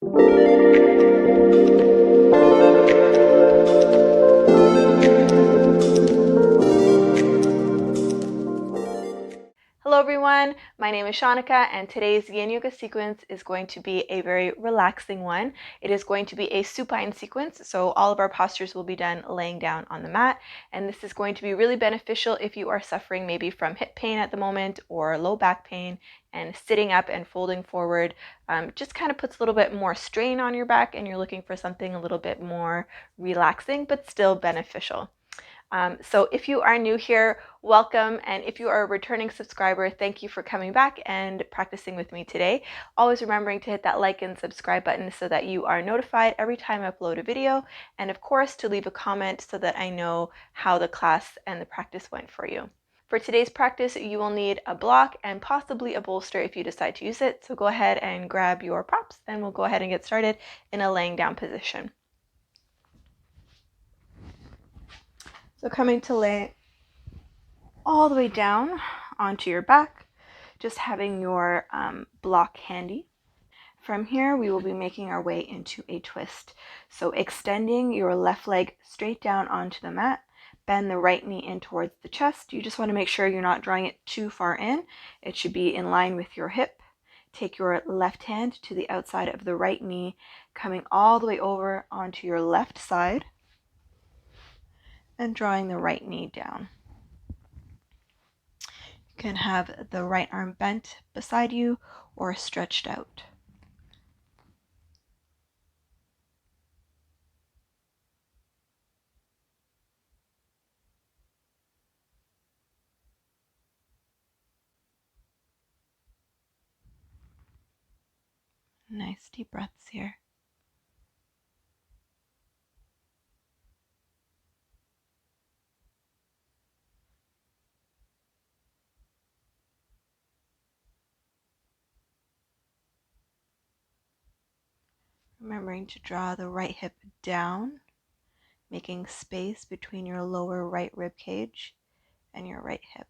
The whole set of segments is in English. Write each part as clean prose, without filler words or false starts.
Hello everyone, my name is Shaunneka and today's Yin Yoga sequence is going to be a very relaxing one. It is going to be a supine sequence, so all of our postures will be done laying down on the mat, and this is going to be really beneficial if you are suffering maybe from hip pain at the moment or low back pain, and sitting up and folding forward just kind of puts a little bit more strain on your back and you're looking for something a little bit more relaxing but still beneficial. So if you are new here, welcome, and if you are a returning subscriber, thank you for coming back and practicing with me today. Always remembering to hit that like and subscribe button so that you are notified every time I upload a video, and of course to leave a comment so that I know how the class and the practice went for you. For today's practice, you will need a block and possibly a bolster if you decide to use it. So go ahead and grab your props and we'll go ahead and get started in a laying down position. So coming to lay all the way down onto your back, just having your block handy. From here, we will be making our way into a twist. So extending your left leg straight down onto the mat, bend the right knee in towards the chest. You just want to make sure you're not drawing it too far in. It should be in line with your hip. Take your left hand to the outside of the right knee, coming all the way over onto your left side and drawing the right knee down. You can have the right arm bent beside you or stretched out. Nice deep breaths here. Remembering to draw the right hip down, making space between your lower right rib cage and your right hip.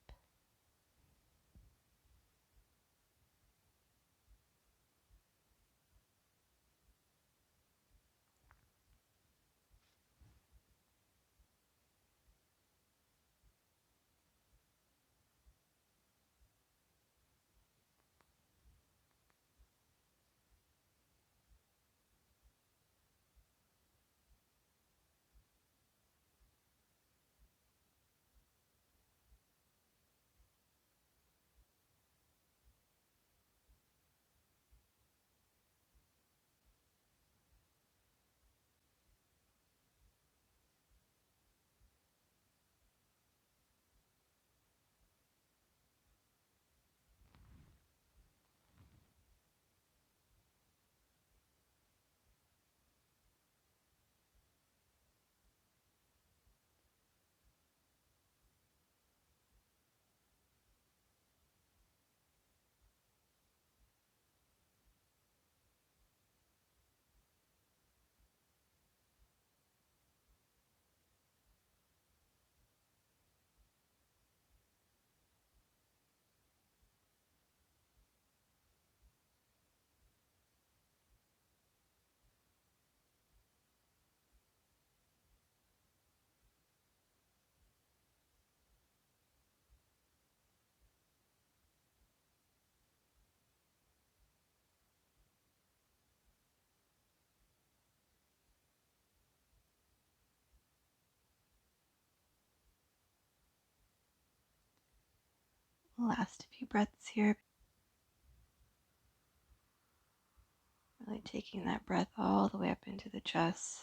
Last few breaths here. Really taking that breath all the way up into the chest.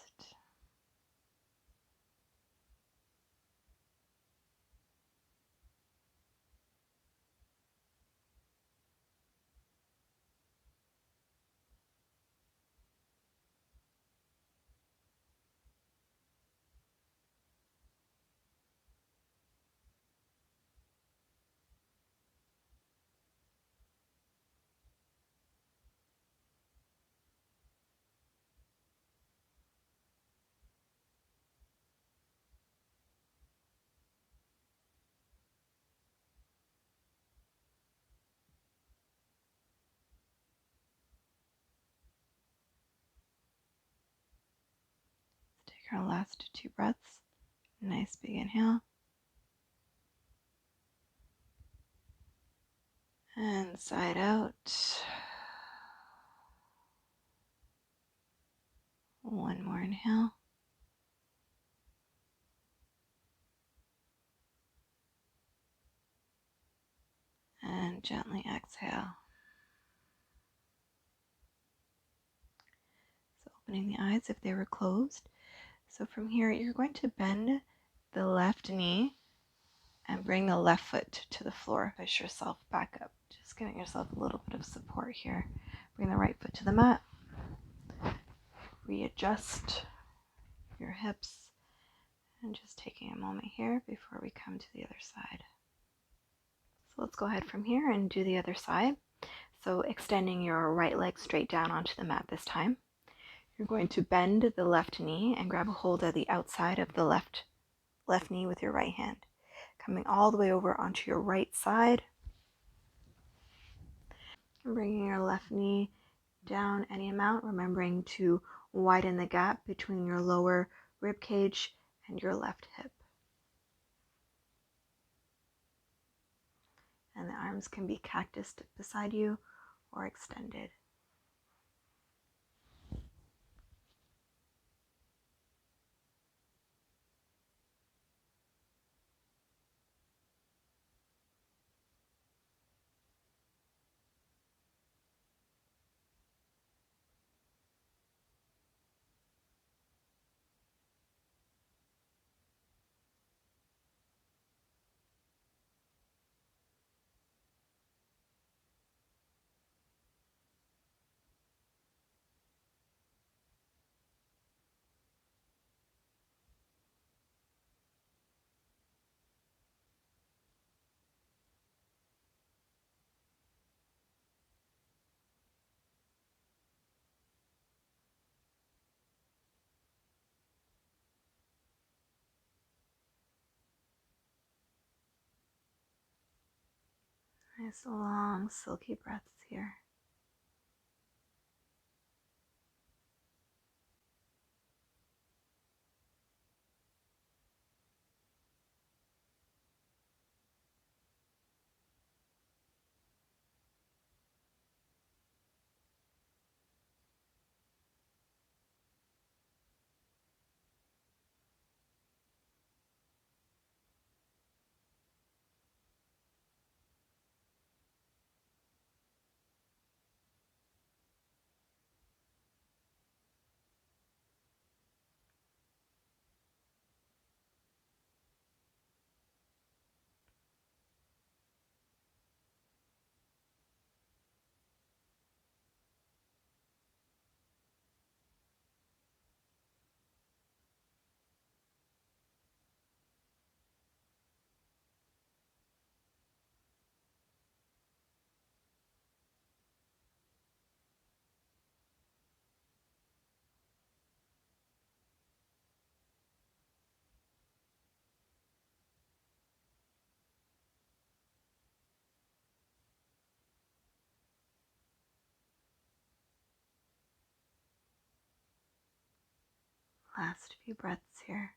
your last 2 breaths. Nice big inhale. And side out. One more inhale. And gently exhale. So opening the eyes if they were closed. So from here, you're going to bend the left knee and bring the left foot to the floor. Push yourself back up. Just giving yourself a little bit of support here. Bring the right foot to the mat. Readjust your hips. And just taking a moment here before we come to the other side. So let's go ahead from here and do the other side. So extending your right leg straight down onto the mat this time. You're going to bend the left knee and grab a hold of the outside of the left knee with your right hand. Coming all the way over onto your right side. And bringing your left knee down any amount, remembering to widen the gap between your lower rib cage and your left hip. And the arms can be cactused beside you or extended. Nice long silky breaths here. Last few breaths here.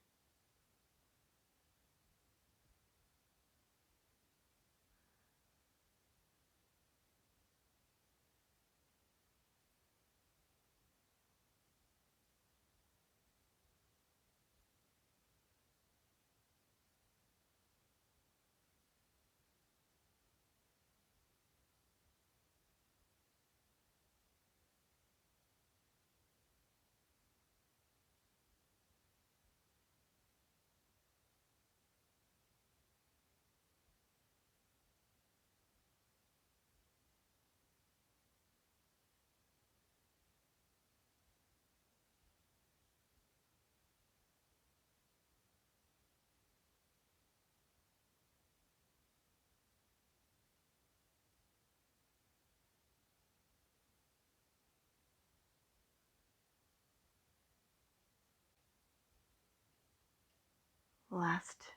Last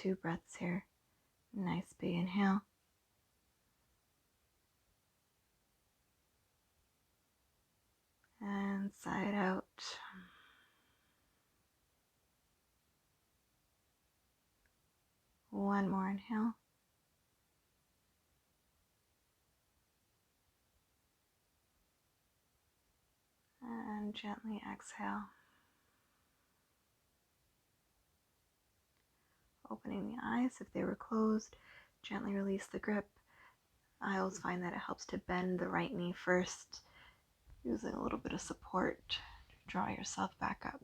2 breaths here. Nice big inhale. And side out. inhale. And gently exhale. Opening the eyes if they were closed. Gently release the grip. I always find that it helps to bend the right knee first, using a little bit of support to draw yourself back up.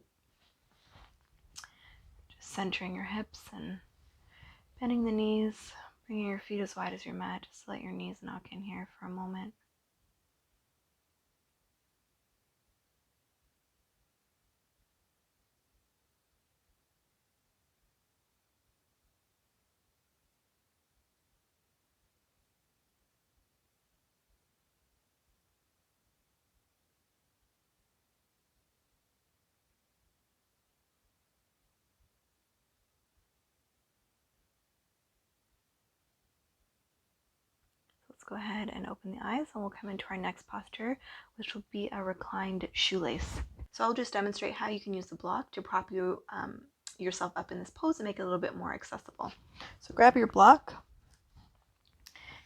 Just centering your hips and bending the knees, bringing your feet as wide as your mat. Just let your knees knock in here for a moment. Let's go ahead and open the eyes, and we'll come into our next posture, which will be a reclined shoelace. So I'll just demonstrate how you can use the block to prop yourself up in this pose and make it a little bit more accessible. So grab your block,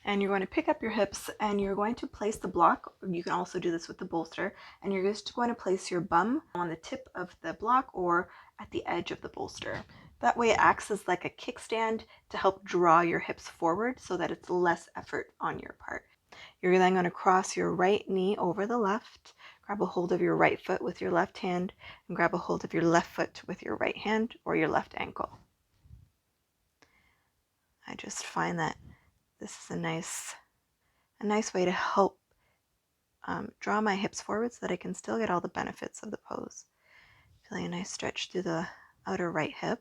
and you're going to pick up your hips, and you're going to place the block. You can also do this with the bolster, and you're just going to place your bum on the tip of the block or at the edge of the bolster. That way it acts as like a kickstand to help draw your hips forward so that it's less effort on your part. You're then going to cross your right knee over the left, grab a hold of your right foot with your left hand, and grab a hold of your left foot with your right hand or your left ankle. I just find that this is a nice way to help draw my hips forward so that I can still get all the benefits of the pose. Feeling a nice stretch through the outer right hip.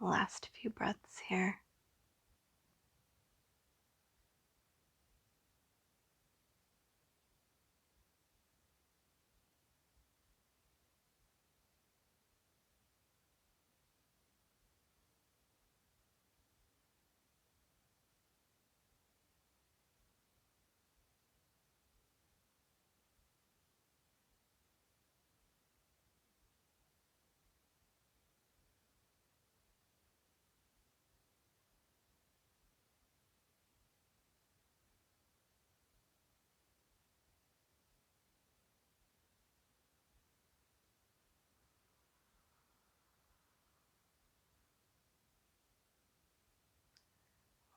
Last few breaths here.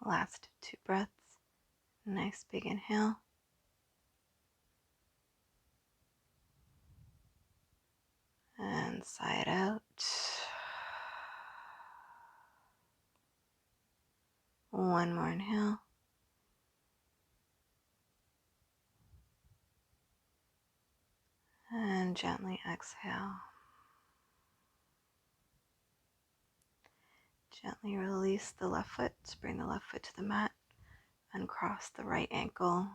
Last 2 breaths. Nice big inhale. And sigh it out. one more inhale. And gently exhale. Gently release the left foot. Bring the left foot to the mat. Uncross the right ankle,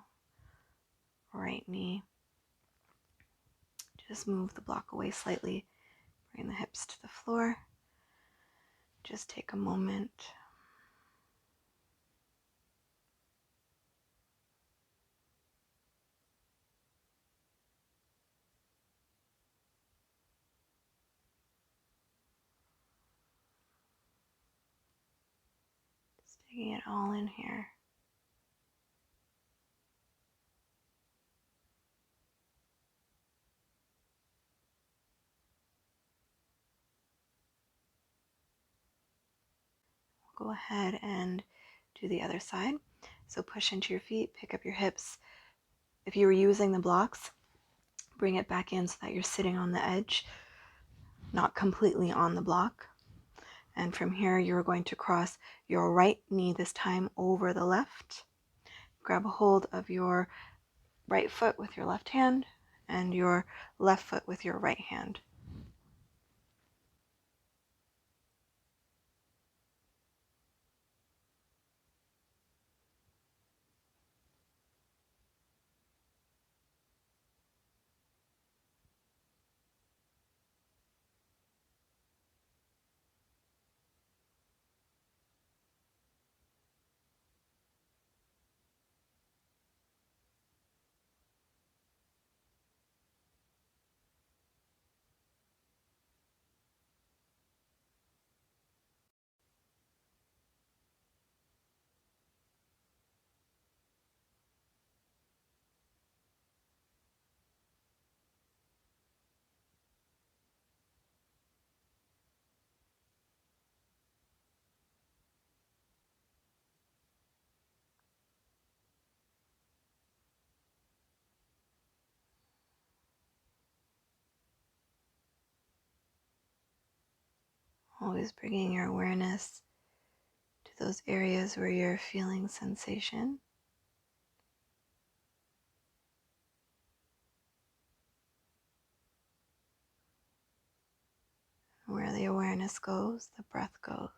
right knee. Just move the block away slightly. Bring the hips to the floor. Just take a moment. Just taking it all in here. We'll go ahead and do the other side. So push into your feet, pick up your hips. If you were using the blocks, bring it back in so that you're sitting on the edge, not completely on the block. And from here, you're going to cross your right knee this time over the left. Grab a hold of your right foot with your left hand and your left foot with your right hand. Always bringing your awareness to those areas where you're feeling sensation. Where the awareness goes, the breath goes.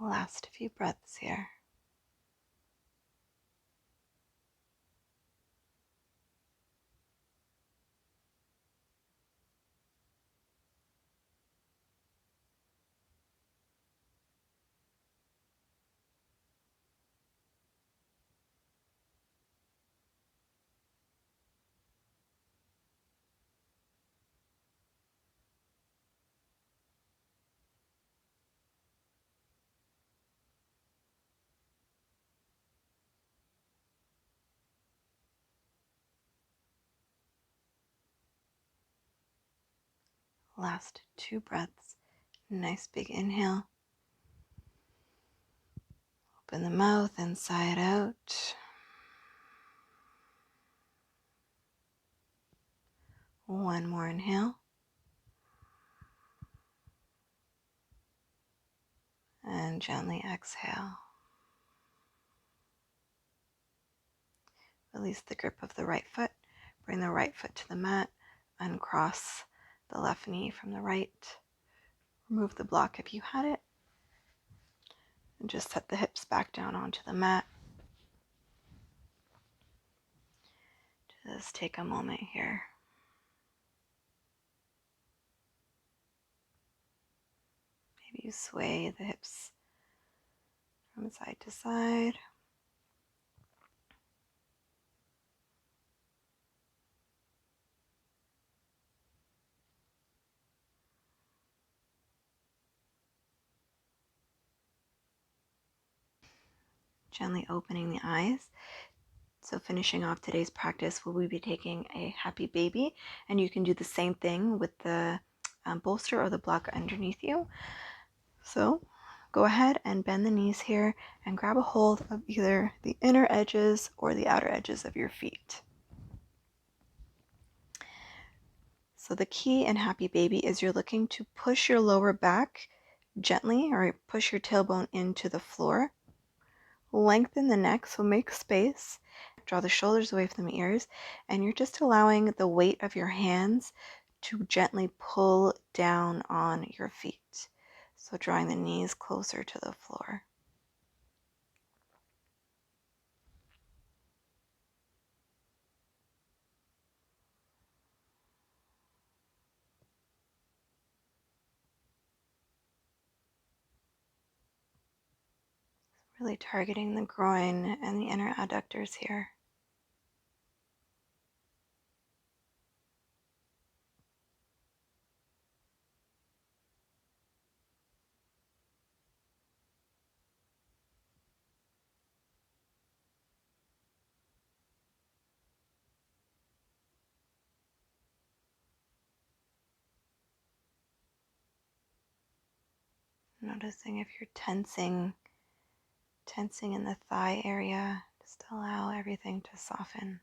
Last few breaths here. Last two breaths. Nice big inhale. Open the mouth and sigh it out. One more inhale. And gently exhale. Release the grip of the right foot. Bring the right foot to the mat. Uncross the left knee from the right. Remove the block if you had it. And just set the hips back down onto the mat. Just take a moment here. Maybe you sway the hips from side to side. Gently opening the eyes. So finishing off today's practice, we'll be taking a happy baby, and you can do the same thing with the bolster or the block underneath you. So go ahead and bend the knees here and grab a hold of either the inner edges or the outer edges of your feet. So the key in happy baby is you're looking to push your lower back gently, or push your tailbone into the floor. Lengthen the neck, so make space. Draw the shoulders away from the ears, and you're just allowing the weight of your hands to gently pull down on your feet. So drawing the knees closer to the floor. Really targeting the groin and the inner adductors here. Noticing if you're tensing in the thigh area, just allow everything to soften.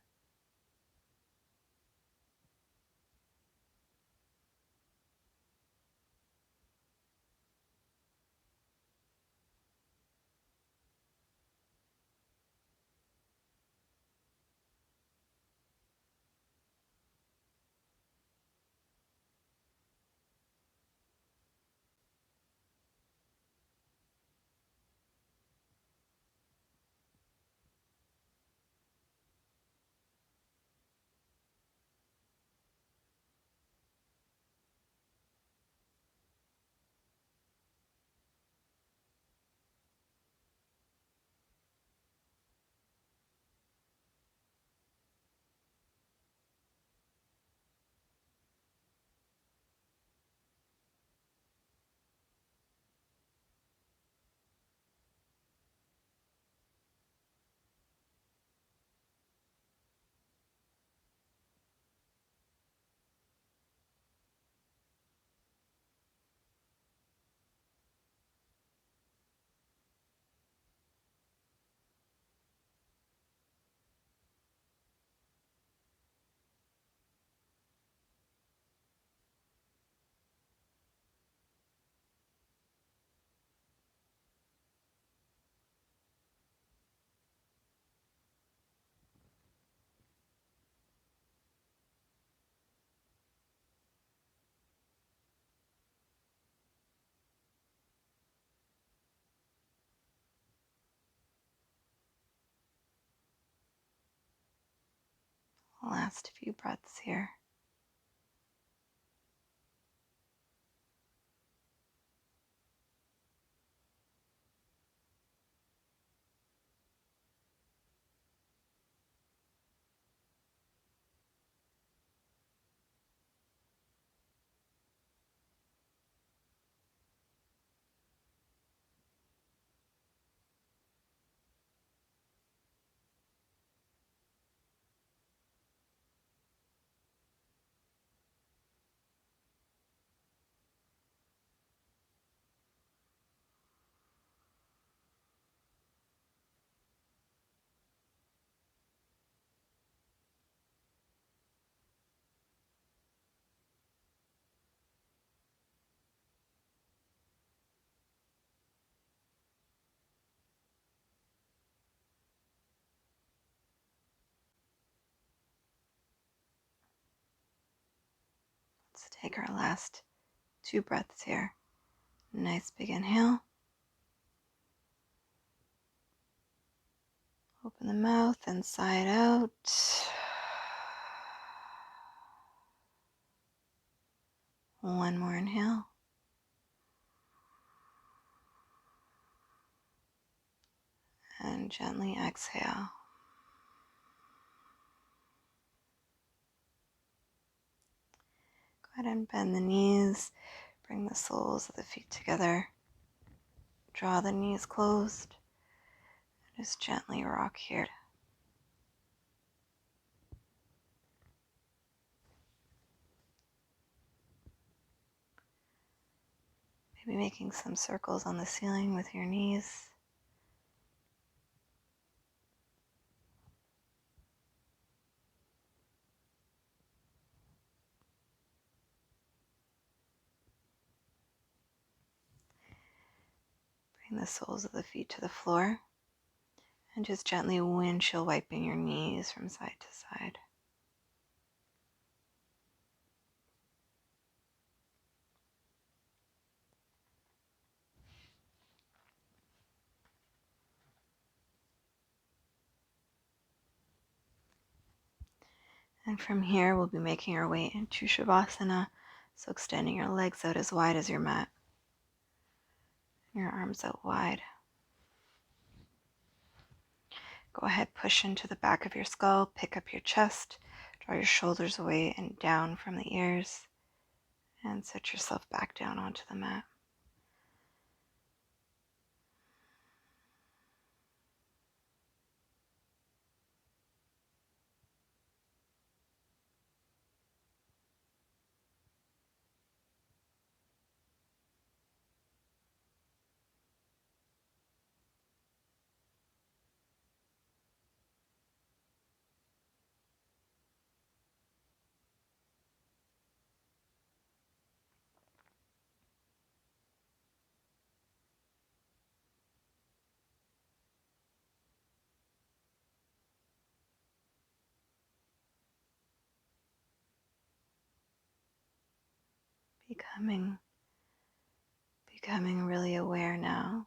Last few breaths here. Let's take our last 2 breaths here. Nice big inhale. Open the mouth and sigh it out. One more inhale. And gently exhale. Go ahead and bend the knees. Bring the soles of the feet together. Draw the knees closed. Just gently rock here. Maybe making some circles on the ceiling with your knees. Bring the soles of the feet to the floor and just gently windshield wiping your knees from side to side. And from here, we'll be making our way into Savasana. So extending your legs out as wide as your mat. Your arms out wide. Go ahead, push into the back of your skull, pick up your chest, draw your shoulders away and down from the ears, and set yourself back down onto the mat. Becoming really aware now.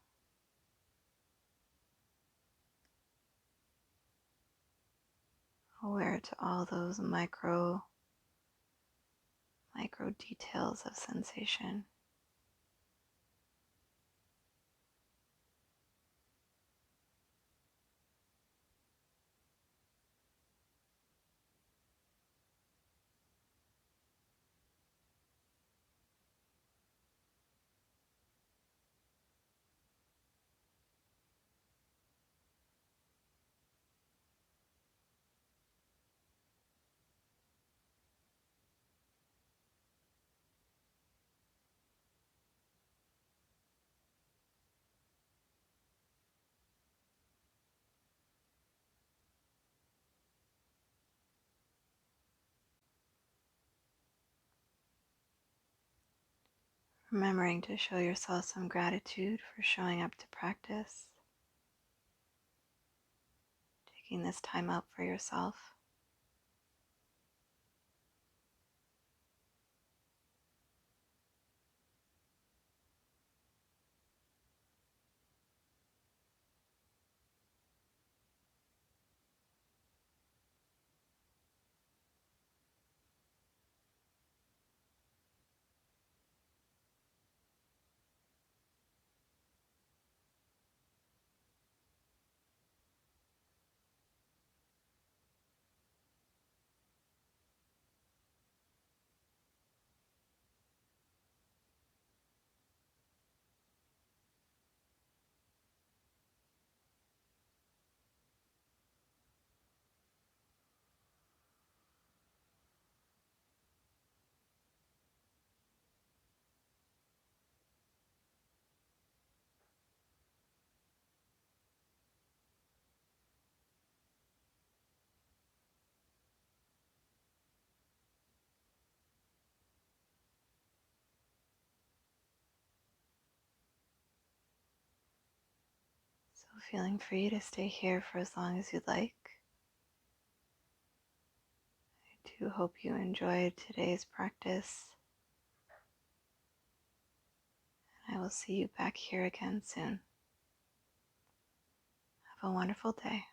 Aware to all those micro details of sensation. Remembering to show yourself some gratitude for showing up to practice. Taking this time out for yourself. So feeling free to stay here for as long as you'd like. I do hope you enjoyed today's practice. will see you back here again soon. Have a wonderful day.